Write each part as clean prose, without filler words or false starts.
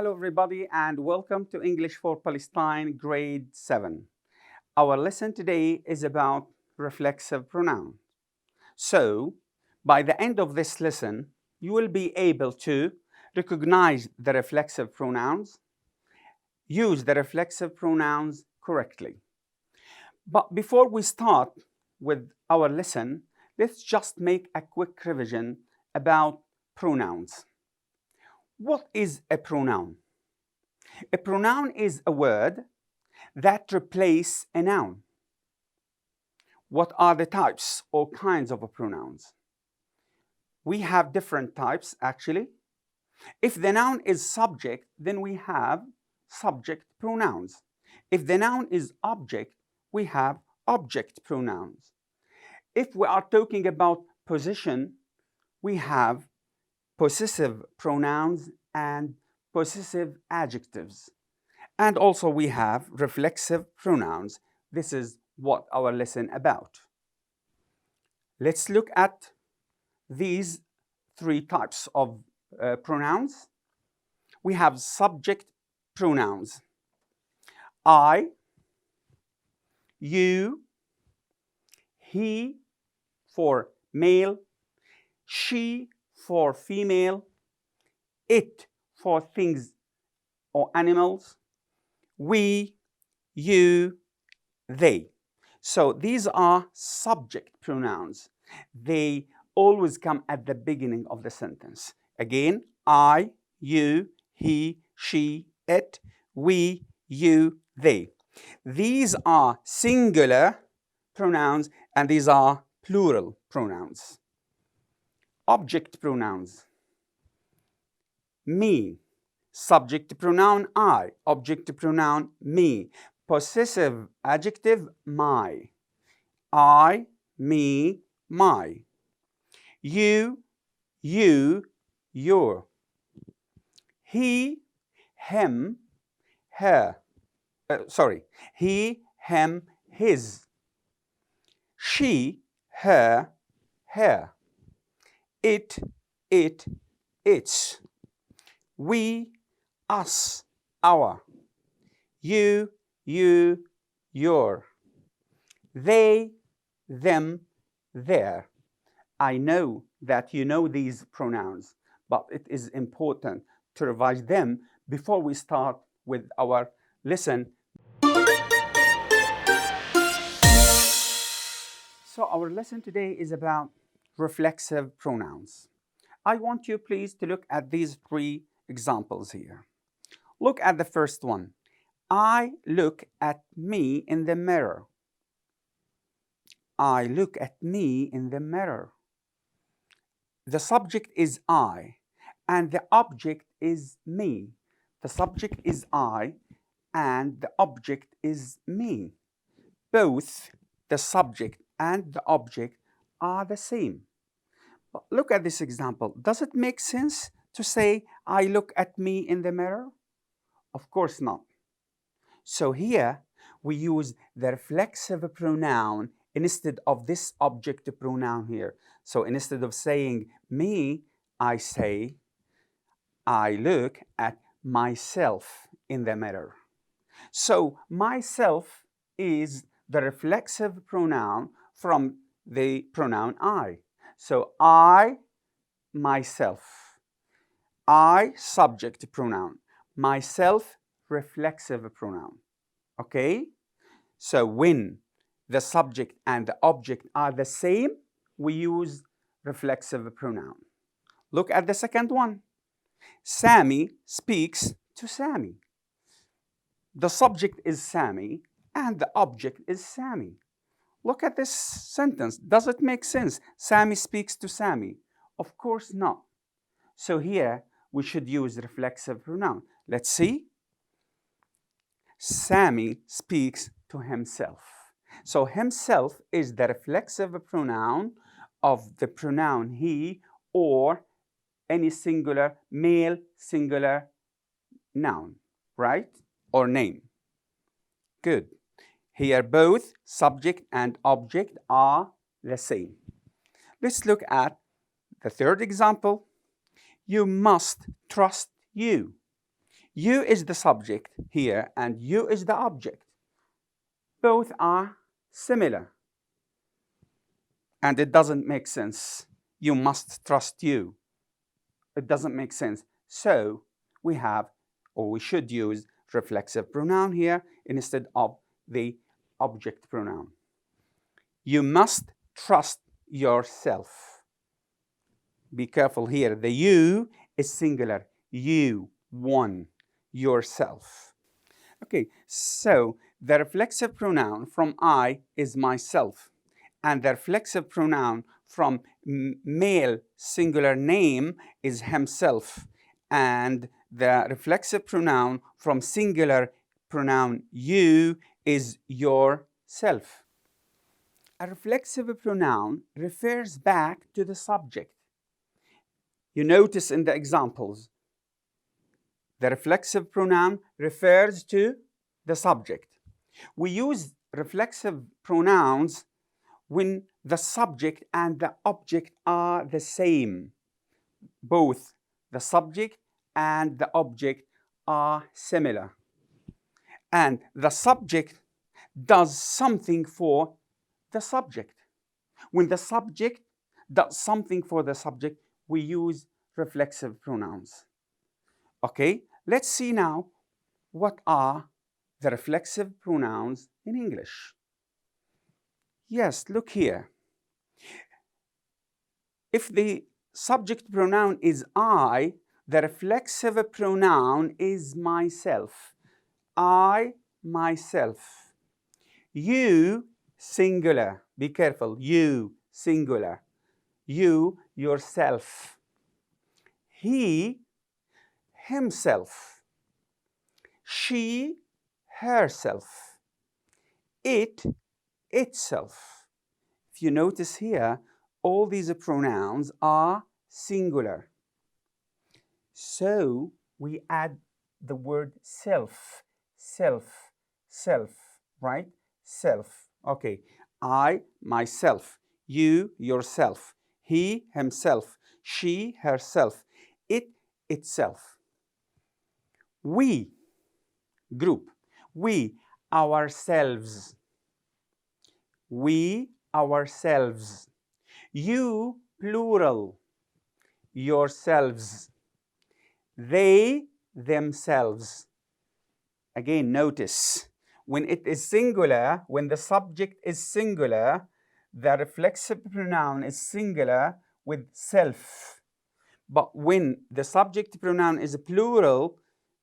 Hello everybody and welcome to English for Palestine grade 7. Our lesson today is about reflexive pronoun. So, by the end of this lesson, you will be able to recognize the reflexive pronouns, use the reflexive pronouns correctly. But before we start with our lesson, let's just make a quick revision about pronouns. What is a pronoun? A pronoun is a word that replaces a noun. What are the types or kinds of pronouns? We have different types actually. If the noun is subject, then we have subject pronouns. If the noun is object, we have object pronouns. If we are talking about possession, we have possessive pronouns and possessive adjectives. And also we have reflexive pronouns. This is what our lesson about. Let's look at these three types of pronouns. We have subject pronouns. I, you, he for male, she for female, it for things or animals, we, you, they. So these are subject pronouns. They always come at the beginning of the sentence. Again, I, you, he, she, it, we, you, they. These are singular pronouns and these are plural pronouns. Object pronouns. Me. Subject pronoun I. Object pronoun me. Possessive adjective my. I, me, my. You, your. He, him, her. He, him, his. She, her, it, its. We, us, our. You, your. They, them, their. I know that you know these pronouns, but it is important to revise them before we start with our lesson. So our lesson today is about reflexive pronouns. I want you please to look at these three examples here. Look at the first one. I look at me in the mirror. I look at me in the mirror. The subject is I and the object is me. The subject is I and the object is me. Both the subject and the object are the same. But look at this example. Does it make sense to say, I look at me in the mirror? Of course not. So here we use the reflexive pronoun instead of this object pronoun here. So instead of saying me, I say, I look at myself in the mirror. So myself is the reflexive pronoun from the pronoun I. So I, myself. I, subject pronoun. Myself, reflexive pronoun. Okay? So when the subject and the object are the same, we use reflexive pronoun. Look at the second one. Sammy speaks to Sammy. The subject is Sammy and the object is Sammy. Look at this sentence. Does it make sense? Sammy speaks to Sammy. Of course not. So here we should use reflexive pronoun. Let's see. Sammy speaks to himself. So himself is the reflexive pronoun of the pronoun he or any singular, male singular noun, right? Or name. Good. Here both subject and object are the same. Let's look at the third example. You must trust you. You is the subject here and you is the object. Both are similar. And it doesn't make sense. You must trust you. It doesn't make sense. So we have, or we should use, reflexive pronoun here instead of the object pronoun. You must trust yourself. Be careful here. The you is singular. You, one, yourself. Okay, so the reflexive pronoun from I is myself. And the reflexive pronoun from male singular name is himself. And the reflexive pronoun from singular pronoun you is yourself. A reflexive pronoun refers back to the subject. You notice in the examples, the reflexive pronoun refers to the subject. We use reflexive pronouns when the subject and the object are the same. Both the subject and the object are similar. And the subject does something for the subject. When the subject does something for the subject, we use reflexive pronouns. Okay, let's see now what are the reflexive pronouns in English. Yes, look here. If the subject pronoun is I, the reflexive pronoun is myself. I, myself. You, singular. Be careful. You, singular. You, yourself. He, himself. She, herself. It, itself. If you notice here, all these pronouns are singular. So we add the word self, self, self, right? Self. Okay. I, myself. You, yourself. He, himself. She, herself. It, itself. We, group. We, ourselves. We, ourselves. You, plural. Yourselves. They, themselves. Again, notice, when it is singular, when the subject is singular, the reflexive pronoun is singular with self. But when the subject pronoun is plural,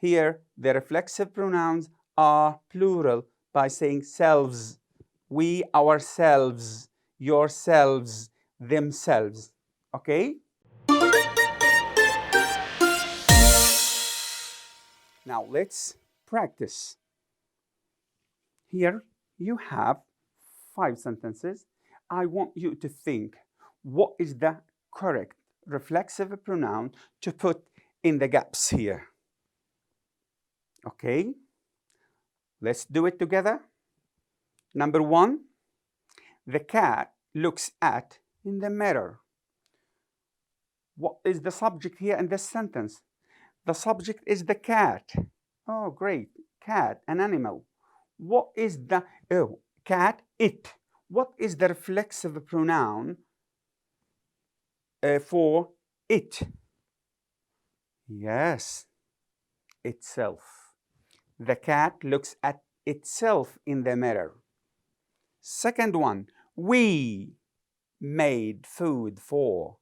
here the reflexive pronouns are plural by saying selves. We, ourselves, yourselves, themselves. Okay? Now let's practice. Here you have 5 sentences. I want you to think, what is the correct reflexive pronoun to put in the gaps here? Okay? Let's do it together. Number 1, the cat looks at in the mirror. What is the subject here in this sentence? The subject is the cat. Oh, great. Cat, an animal. What is the, cat, it. What is the reflexive pronoun for it? Yes, itself. The cat looks at itself in the mirror. Second one, we made food for.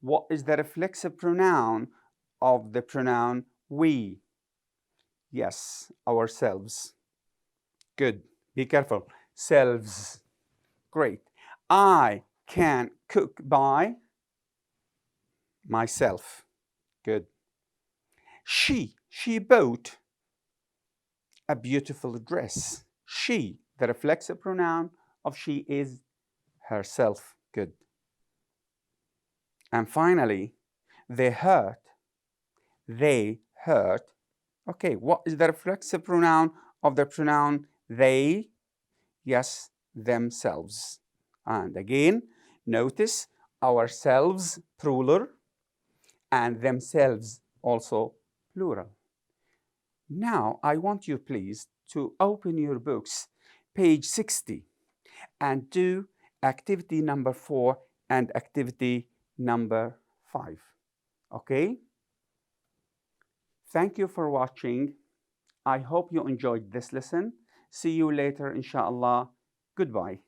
What is the reflexive pronoun of the pronoun we? Yes, ourselves. Good. Be careful. Selves. Great. I can cook by myself. Good. She bought a beautiful dress. She, the reflexive pronoun of she is herself. Good. And finally, they hurt. Okay, what is the reflexive pronoun of the pronoun they? Yes, themselves. And again, notice ourselves, plural, and themselves, also plural. Now, I want you, please, to open your books, page 60, and do activity number 4 and activity number 5. Okay? Thank you for watching. I hope you enjoyed this lesson. See you later, inshallah. Goodbye.